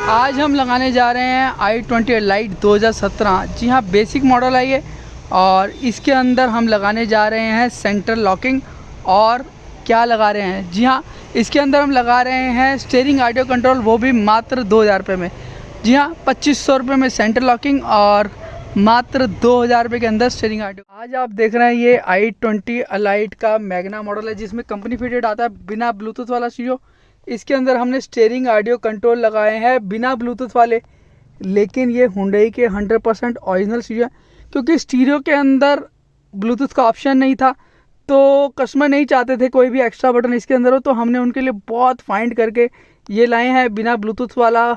आज हम लगाने जा रहे हैं i20 लाइट 2017। जी हाँ, बेसिक मॉडल है ये। और इसके अंदर हम लगाने जा रहे हैं सेंटर लॉकिंग। और क्या लगा रहे हैं, जी हाँ, इसके अंदर हम लगा रहे हैं स्टीयरिंग ऑडियो कंट्रोल, वो भी मात्र 2000 रुपये में। जी हाँ, 2500 रुपये में सेंटर लॉकिंग और मात्र 2000 रुपये के अंदर स्टीयरिंग ऑडियो। आज आप देख रहे हैं ये i20 लाइट का मैग्ना मॉडल है, जिसमें कंपनी फिटेड आता है बिना ब्लूटूथ वाला स्टीरियो। इसके अंदर हमने स्टीयरिंग ऑडियो कंट्रोल लगाए हैं बिना ब्लूटूथ वाले, लेकिन ये हुंडई के 100% ओरिजिनल स्टीरियो है। क्योंकि स्टीरियो के अंदर ब्लूटूथ का ऑप्शन नहीं था, तो कस्टमर नहीं चाहते थे कोई भी एक्स्ट्रा बटन इसके अंदर हो, तो हमने उनके लिए बहुत फाइंड करके ये लाए हैं बिना ब्लूटूथ वाला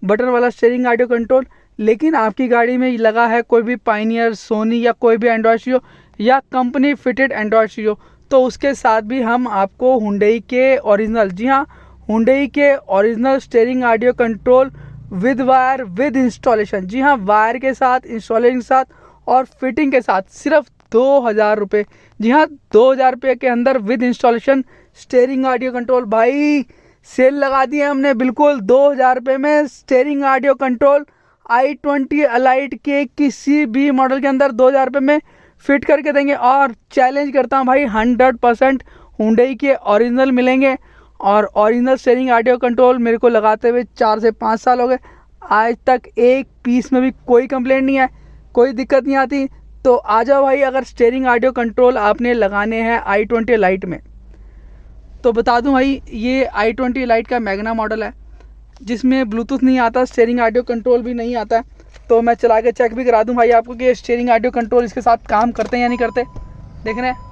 बटन वाला स्टीयरिंग ऑडियो कंट्रोल। लेकिन आपकी गाड़ी में लगा है कोई भी पायनियर, सोनी या कोई भी एंड्रॉयड स्टीरियो या कंपनी फिटेड एंड्रॉयड स्टीरियो, तो उसके साथ भी हम आपको हुंडई के ओरिजिनल, जी हाँ, हुंडई के original steering audio control with wire with installation, जी हाँ, वायर के साथ, इंस्टॉलेशन के साथ और फिटिंग के साथ सिर्फ 2000 रुपये। जी हाँ, 2000 रुपये के अंदर with installation steering audio control. भाई सेल लगा दी है हमने बिल्कुल 2000 रुपये में steering audio control i20 light के किसी भी मॉडल के अंदर 2000 रुपये में फिट करके देंगे। और चैलेंज करता हूँ भाई, 100% हुंडई के ओरिजिनल मिलेंगे। और ओरिजिनल स्टीयरिंग ऑडियो कंट्रोल मेरे को लगाते हुए 4 से 5 साल हो गए, आज तक एक पीस में भी कोई कंप्लेंट नहीं है, कोई दिक्कत नहीं आती। तो आ जाओ भाई, अगर स्टीयरिंग ऑडियो कंट्रोल आपने लगाने हैं i20 लाइट में, तो बता दूं भाई, ये i20 लाइट का मैग्ना मॉडल है, जिसमें ब्लूटूथ नहीं आता, स्टीयरिंग ऑडियो कंट्रोल भी नहीं आता। तो मैं चला के चेक भी करा दूं भाई आपको कि स्टीयरिंग ऑडियो कंट्रोल इसके साथ काम करते हैं या नहीं करते। देख रहे हैं,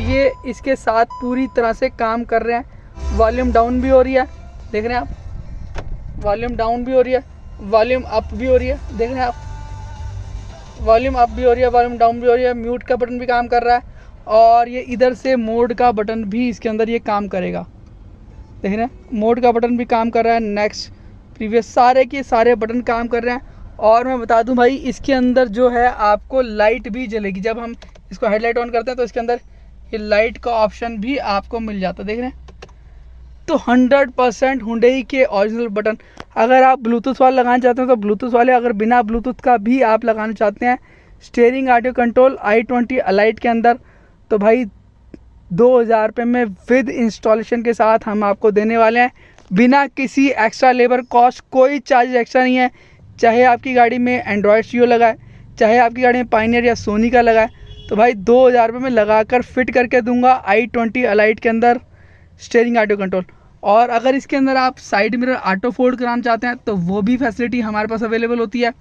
ये इसके साथ पूरी तरह से काम कर रहे हैं। वॉल्यूम डाउन भी हो रही है, देख रहे हैं आप, वॉल्यूम डाउन भी हो रही है, वॉल्यूम अप भी हो रही है, देख रहे हैं आप, वॉल्यूम अप भी हो रही है, वॉल्यूम डाउन भी हो रही है। म्यूट का बटन भी काम कर रहा है, और ये इधर से मोड का बटन भी इसके अंदर ये काम करेगा। देख रहे हैं, मोड का बटन भी काम कर रहा है, नेक्स्ट, प्रीवियस, सारे के सारे बटन काम कर रहे हैं। और मैं बता दूं भाई, इसके अंदर जो है आपको लाइट भी जलेगी। जब हम इसको हेडलाइट ऑन करते हैं तो इसके अंदर ये लाइट का ऑप्शन भी आपको मिल जाता है, देख रहे हैं। तो 100% हुंडई के ओरिजिनल बटन। अगर आप ब्लूटूथ वाले लगाना चाहते हैं तो ब्लूटूथ वाले, अगर बिना ब्लूटूथ का भी आप लगाना चाहते हैं steering audio control i20 light के अंदर, तो भाई 2000 रुपये में विद इंस्टॉलेशन के साथ हम आपको देने वाले हैं, बिना किसी एक्स्ट्रा लेबर कॉस्ट, कोई चार्ज एक्स्ट्रा नहीं है। चाहे आपकी गाड़ी में एंड्रॉयड स्टीरियो लगा है, चाहे आपकी गाड़ी में पायनियर या सोनी का लगा है, तो भाई 2000 रुपये में लगा कर फिट करके दूंगा i20 लाइट के अंदर स्टीयरिंग ऑडियो कंट्रोल। और अगर इसके अंदर आप साइड मिरर ऑटो फोल्ड कराना चाहते हैं तो वो भी फैसिलिटी हमारे पास अवेलेबल होती है।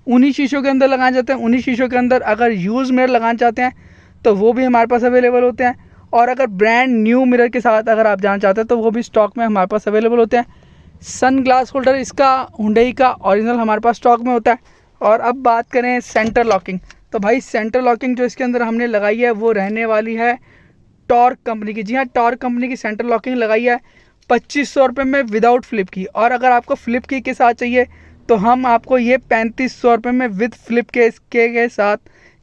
19 शीशों के अंदर लगाना चाहते हैं, 19 शीशों के अंदर अगर यूज़ मिरर लगाना चाहते हैं तो वो भी हमारे पास अवेलेबल होते हैं। और अगर ब्रांड न्यू मिरर के साथ अगर आप जाना चाहते हैं तो वो भी स्टॉक में हमारे पास अवेलेबल होते हैं। सन ग्लास होल्डर इसका हुंडई का ओरिजिनल हमारे पास स्टॉक में होता है। और अब बात करें सेंटर लॉकिंग, तो भाई सेंटर लॉकिंग जो इसके अंदर हमने लगाई है वो रहने वाली है टॉर्क कंपनी की। जी हाँ, टॉर्क कंपनी की सेंटर लॉकिंग लगाई है 2500 रुपये में विदाउट फ्लिप की। और अगर आपको फ्लिप की के साथ चाहिए तो हम आपको ये 3500 रुपये में विद फ्लिप के साथ,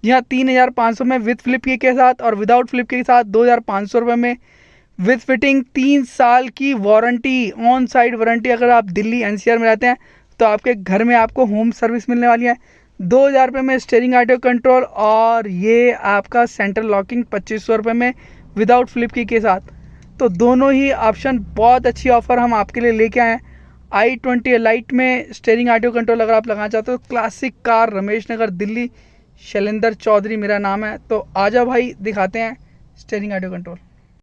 जी हाँ, 3500 में विद फ्लिप की के साथ, और विदाउट फ्लिप के साथ 2500 रुपये में विद फिटिंग 3 साल की वारंटी, ऑन साइड वारंटी। अगर आप दिल्ली NCR में रहते हैं तो आपके घर में आपको होम सर्विस मिलने वाली है। 2000 रुपये में स्टीयरिंग ऑडियो कंट्रोल, और ये आपका सेंटर लॉकिंग 2500 रुपये में विदाउट फ्लिप की के साथ। तो दोनों ही ऑप्शन, बहुत अच्छी ऑफ़र हम आपके लिए लेके आए हैं। i20 लाइट में स्टीयरिंग ऑडियो कंट्रोल अगर आप लगाना चाहते हो, क्लासिक कार, रमेश नगर, दिल्ली, शैलेंद्र चौधरी मेरा नाम है। तो आ जाओ भाई, दिखाते हैं स्टीयरिंग ऑडियो कंट्रोल।